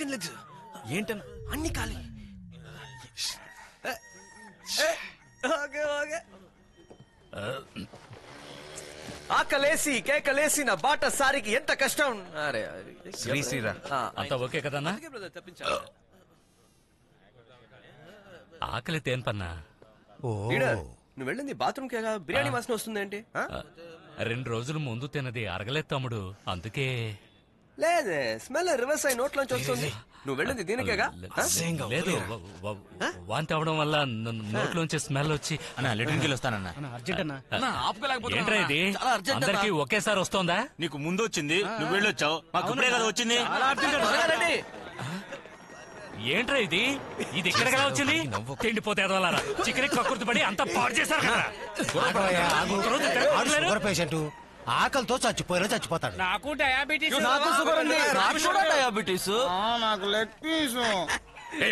Chicken legs ఏంటన్నా అన్ని ఖాళీ. ఆకలేసి కేకలేసి నా బాట సారికి ఎంత కష్టం. అరే శ్రీరా అంతా ఓకే కదన్నా? ఆకలి తేన్ పన్నా. నువ్వు వెళ్ళింది బాత్రూమ్ కేగా బిర్యానీ వాసన వస్తుందేంటి? 2 రోజుల ముందు తినది అరగలేదు తమ్ముడు, అందుకే. లేదే, స్మెల్ రివర్స్ అయి నోట్లోంచి వస్తుంది. నువ్వు వెళ్ళింది దీనికేగా? లేదు, వాంతి అవడం వల్ల నోట్లోంచి స్మెల్ వచ్చి ఏంట్రా ఇది అందరికి ఒకేసారి వస్తోందా? నీకు ముందు వచ్చింది, నువ్వు వెళ్ళొచ్చావు, మాకు ఇప్పుడే కదా వచ్చింది. ఏంట్రా ఇది ఇక్కడ కదా వచ్చింది? తిండిపోతే ఎదవాలరా చికెన్ కక్కుర్తి పడి అంతా పాడు చేశారు కదా. ఆకలితో చచ్చిపోతాడు. నాకు డయాబెటీస్. డయాబెటీస్. నాకు లెగ్ పీసు.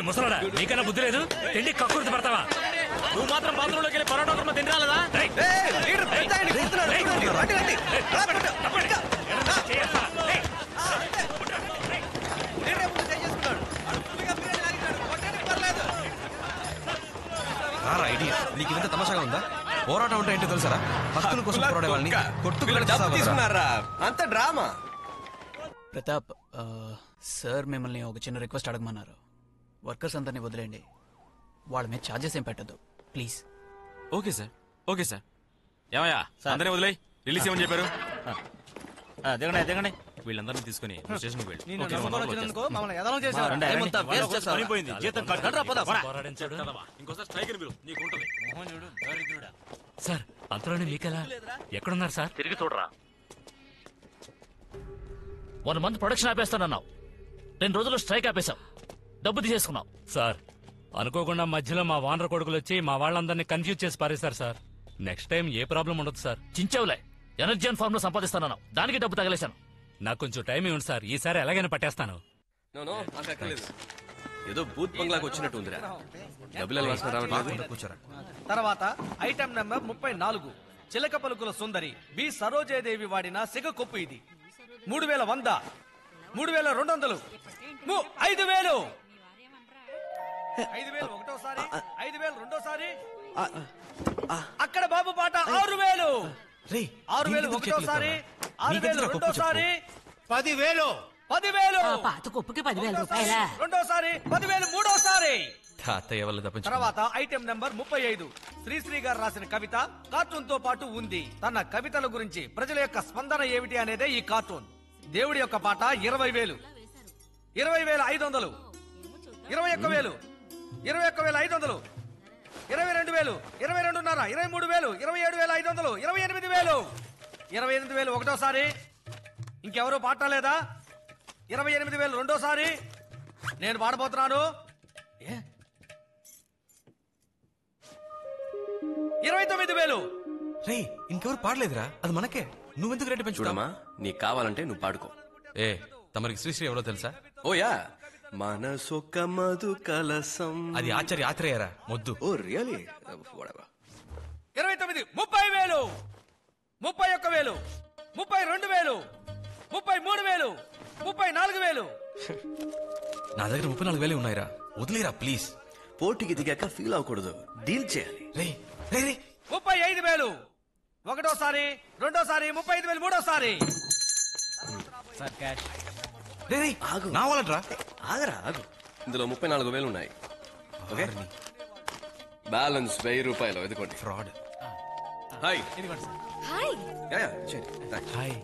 ముసలాడా, నీకన్నా బుద్ధి లేదు? తిండి కక్కుర్తి పడతావా? నువ్వు మాత్రం బాత్రూమ్ లోకి వెళ్ళి పరోటా కుర్మ తింటారా? నీకు ఇంత తమాషాగా ఉందా? పోరాటం అంటే ఏంటో తెలుసారా? హక్కుల కోసం పోరాడే వాళ్ళని తీసుకున్నారా? అంత డ్రామా. ప్రతాప్ సార్ మిమ్మల్ని ఒక చిన్న రిక్వెస్ట్ అడగమన్నారు. వర్కర్స్ అందరినీ వదిలేండి, వాళ్ళ మీద ఛార్జెస్ ఏం పెట్టద్దు please. Okay sir, okay sir. ఏమయ్యా అందరినీ వదిలే రిలీజ్ ఏమని చెప్పారు? దిగండి వీళ్ళందరినీ తీసుకుని స్టేషన్ సార్ అంతలోనే మీకెలా? ఎక్కడున్నారు సార్? తిరిగి చూడరా. 1 మంత్ ప్రొడక్షన్ ఆపేస్తానన్నావు, 2 రోజులు స్ట్రైక్ ఆపేశావు, డబ్బు తీసేసుకున్నావు. సార్ అనుకోకుండా మధ్యలో మా వానర కొడుకులు వచ్చి మా వాళ్ళందరినీ కన్ఫ్యూజ్ చేసి పారేశారు సార్. నెక్స్ట్ టైం ఏ ప్రాబ్లం ఉండదు సార్. చించావులే, ఎనర్జీ అండ్ ఫార్మ్ లో సంపాదిస్తానన్నావు, దానికి డబ్బు తగలేశాను. నాకు కొంచెం టైం ఇవ్వండి సార్, ఈసారి ఎలాగైనా పట్టేస్తాను. ఏదో బూత్ బంగ్లాకి వచ్చినట్టు ఉందిరా. తర్వాత ఐటమ్ నెంబర్ 34 చిలక పలుకుల సుందరి బి సరోజాదేవి వాడిన సిగ కొప్పు. ఇది 3100, 3200, 5000. 5000 ఒకటోసారి, 5000 రెండోసారి. అక్కడ బాబు పాట 6000. 6000 ఒకటోసారి, 6000 రెండోసారి, 10,000. 10,000 పాత కుప్పకి 10,000 రూపాయలా? రెండోసారి, 10,000 మూడోసారి. తర్వాత ఐటెం నెంబర్ 35 శ్రీశ్రీ గారు రాసిన కవిత కార్టూన్ తో పాటు ఉంది. తన కవితల గురించి ప్రజల యొక్క స్పందన ఏమిటి అనేదే ఈ కార్టూన్. దేవుడి యొక్క పాట 20,000, 20,500, 21,000, 21,500, 22,000, 22,500, 23,000, 27,500, 28,000, 28,000 ఒకటోసారి. ఇంకెవరూ పాడలేదా? 28,000 రెండోసారి. నేను పాడబోతున్నాను. 29,000. ఇంకెవరు పాడలేదురా, అది మనకే. నువ్వెందుకు రేటు పెంచుకోమా? నీకు కావాలంటే నువ్వు పాడుకో. తమరికి శ్రీశ్రీ ఎవరో తెలుసా? ఓయా, మనసొక్క మధు కలసం. అది ఆచార్యరా మొద్దు. Oh really? 29, 30,000, 31,000, 32,000, 33,000, 34,000. నా దగ్గర 34,000 ఉన్నాయిరా, వదిలేరా ప్లీజ్. పోటీకి దిగాక ఫీల్ అవ్వకూడదు, డీల్ చేయాలి. 35,000 ఒకటోసారి, రెండోసారి, 35,000 మూడోసారి. నా వాళ్ళట్రా, ఆగరా ఆగు. ఇందులో 34,000 ఉన్నాయి. ఓకే, బ్యాలెన్స్ 1,000 రూపాయలు. ఎదుకోండి. ఫ్రాడ్. హాయ్. హాయ్.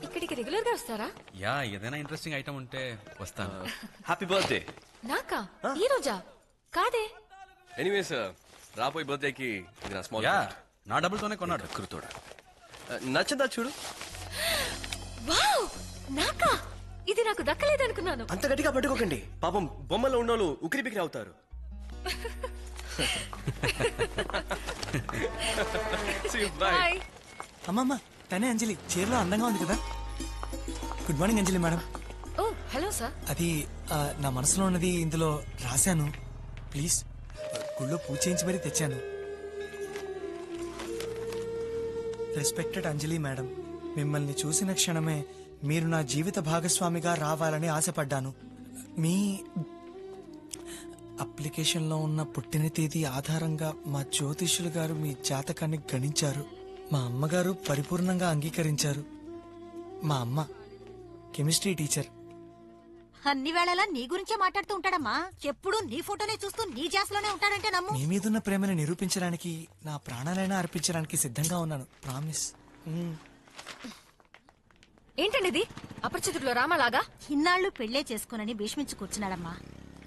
ఇక్కడికి రెగ్యులర్ గా వస్తారా? యా, ఏదైనా ఇంట్రెస్టింగ్ ఐటమ్ ఉంటే వస్తాను. Happy birthday. నాకా? ఈ రోజా? కాదే. ఎనీవేస్, రాపోయి బర్త్డేకి ఇది నా స్మాల్. యా, నా డబ్బులతోనే కొన్నాడు. కృతోడా నచ్చదా చూడు. వావ్, నాకా? ఇది నాకు దక్కలేదనుకున్నాను. అంత గట్టిగా పట్టుకోకండి, పాపం బొమ్మలో ఉన్నోళ్ళు ఉక్కిరి బిక్కిరి అవుతారు. అమ్మమ్మ, తనే అంజలి. చీరలో అందంగా ఉంది కదా. గుడ్ మార్నింగ్ అంజలి మేడం. ఓ హలో సార్. అది నా మనసులో ఉన్నది ఇందులో రాశాను. ప్లీజ్, గుళ్ళో పూజ చేయించి మరీ తెచ్చాను. రెస్పెక్టెడ్ అంజలి మేడం, మిమ్మల్ని చూసిన క్షణమే మీరు నా జీవిత భాగస్వామిగా రావాలని ఆశపడ్డాను. మీ అప్లికేషన్లో ఉన్న పుట్టిన తేదీ ఆధారంగా మా జ్యోతిష్యులు గారు మీ జాతకాన్ని గణించారు. మా అమ్మగారు పరిపూర్ణంగా అంగీకరించారు. మా అమ్మ కెమిస్ట్రీ టీచర్. అన్ని వేళలా నీ గురించే మాట్లాడుతూ ఉంటాడమ్మా. ఎప్పుడు నీ ఫోటోనే చూస్తూ నీ జాస్లోనే ఉంటాడంటే నమ్ము. మీ మీదున్న ప్రేమను నిరూపించడానికి నా ప్రాణాలైనా అర్పించడానికి సిద్ధంగా ఉన్నాను. ప్రామిస్. ఏంటండి ఇది అపరిచితుల్లో రామలాగా? ఇన్నాళ్ళు పెళ్లే చేసుకోనని భీష్మించి కూర్చున్నాడమ్మా.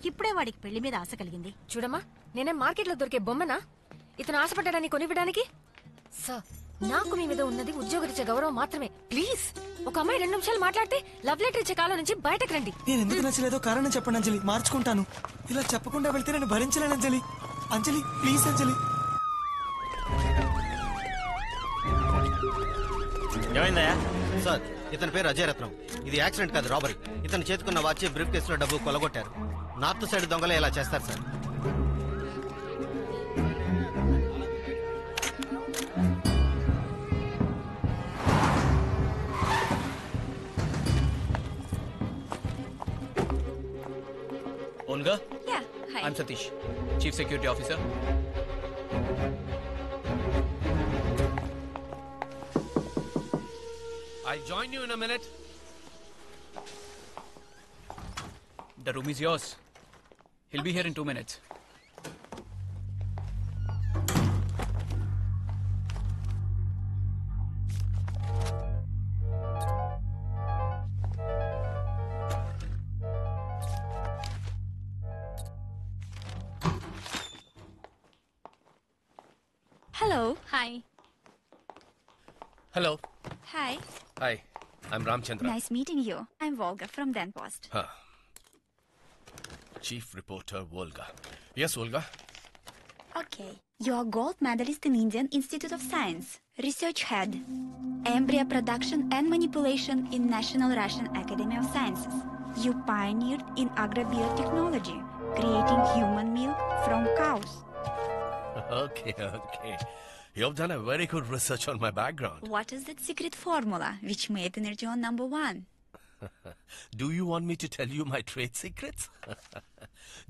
ఇప్పుడే వాడికి పెళ్లి మీద ఆశ కలిగింది. చూడమ్మా, నేనే మార్కెట్లో దొరికే బొమ్మనా ఇతను ఆశపడ్డాడని కొనివ్వడానికి? సార్, నాకు మీ మీద ఉన్నది ఉద్యోగరీత్యా గౌరవం మాత్రమే. ప్లీజ్, ఒక అమ్మాయి 2 నిమిషాలు మాట్లాడితే లవ్ లెటర్ ఇచ్చే కాలం నుంచి బయటకు రండి. నేను ఎందుకు నచ్చలేదో కారణం చెప్పండి అంజలి, మార్చుకుంటాను. ఇలా చెప్పకుండా వెళ్తే నేను భరించలేను అంజలి. అంజలి ప్లీజ్ అంజలి. ఏమైందయ్యా? సార్, ఇతని పేరు అజయ్ రత్నం. ఇది యాక్సిడెంట్ కాదు, రాబరీ. ఇతను చేతుకున్న వాచ్, బ్రీఫ్ కేసులో డబ్బు కొలగొట్టారు. నార్త్ సైడ్ దొంగలే ఇలా చేస్తారు sir. Olga? Yeah, hi. I'm Satish, Chief Security Officer. I'll join you in a minute. The room is yours. He'll be here in 2 minutes. Hello. Hi. Hello. Hi. Hi, I'm Ramchandra. Nice meeting you. I'm Volga from Den Post. Chief Reporter Volga. Yes, Volga. Okay. You're gold medalist in Indian Institute of Science. Research head. Embryo production and manipulation in National Russian Academy of Sciences. You pioneered in agrobiotechnology, creating human milk from cows. Okay. You've done a very good research on my background. What is that secret formula which made Energeon #1? Do you want me to tell you my trade secrets?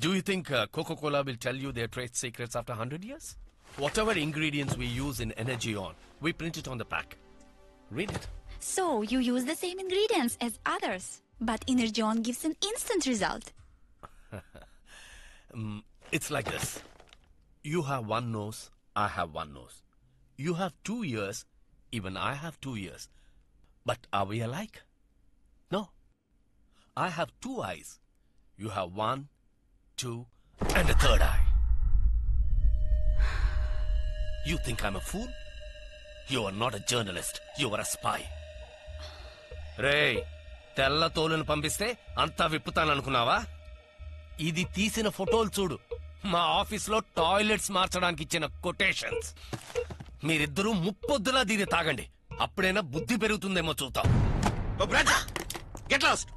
Do you think Coca-Cola will tell you their trade secrets after 100 years? Whatever ingredients we use in Energeon, we print it on the pack. Read it. So, you use the same ingredients as others, but Energeon gives an instant result. It's like this. You have one nose, I have one nose. You have 2 ears, even I have 2 ears. But are we alike? No. I have 2 eyes. You have 1, 2, and a 3rd eye. You think I'm a fool? You are not a journalist. You are a spy. Ray, తెల్ల తోలును పంపిస్తే అంతా విప్పుతాననుకున్నావా? ఇది తీసిన ఫోటోలు చూడు. మా ఆఫీస్లో toilets మార్చడానికి ఇచ్చిన కొటేషన్స్. మీరిద్దరూ ముప్పొద్దులా దీన్ని తాగండి. అప్పుడైనా బుద్ధి పెరుగుతుందేమో చూద్దాం. Get lost.